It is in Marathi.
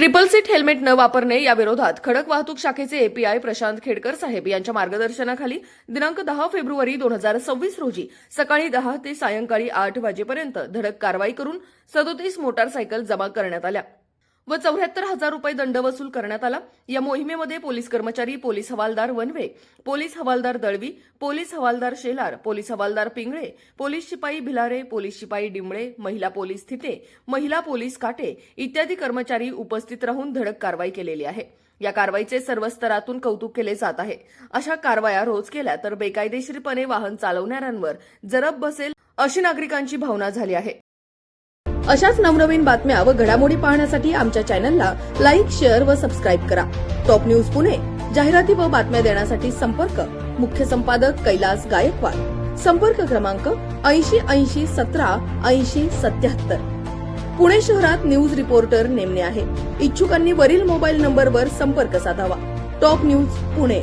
ट्रिपल सीट हेल्मेट न वापरणे या विरोधात खडक वाहतूक शाखेचे एपीआय प्रशांत खेडकर साहेब यांच्या मार्गदर्शनाखाली दिनांक 10 फेब्रुवारी 2026 रोजी सकाळी 10 ते सायंकाळी 8 वाजेपर्यंत धडक कारवाई करून 37 मोटारसायकल जमा करण्यात आल्या व 74,000 रुपये दंड वसूल करण्यात आला। या मोहिमेमध्ये पोलीस कर्मचारी, पोलीस हवालदार वनवे, पोलीस हवालदार दळवी, पोलीस हवालदार शेलार, पोलीस हवालदार पिंगळे, पोलीस शिपाई भिलारे, पोलीस शिपाई डिंबळे, महिला पोलीस थिटे, महिला पोलीस काटे इत्यादी कर्मचारी उपस्थित राहून धडक कारवाई केलेली आहे। या कारवाईचे सर्व स्तरातून कौतुक केले जात आहे। अशा कारवाया रोज केल्या तर बेकायदेशीरपणे वाहन चालवणाऱ्यांवर जरब बसेल अशी नागरिकांची भावना झाली आहे। अशाच नवनवीन बातम्या व घडामोडी पाहण्यासाठी आमच्या चॅनलला लाईक, शेअर व सबस्क्राईब करा। टॉप न्यूज पुणे जाहिराती व बातम्या देण्यासाठी संपर्क मुख्य संपादक कैलास गायकवाड। संपर्क क्रमांक 8080 17 80 77। पुणे शहरात न्यूज रिपोर्टर नेमणे आहे। इच्छुकांनी वरील मोबाईल नंबरवर संपर्क साधावा। Top news Pune.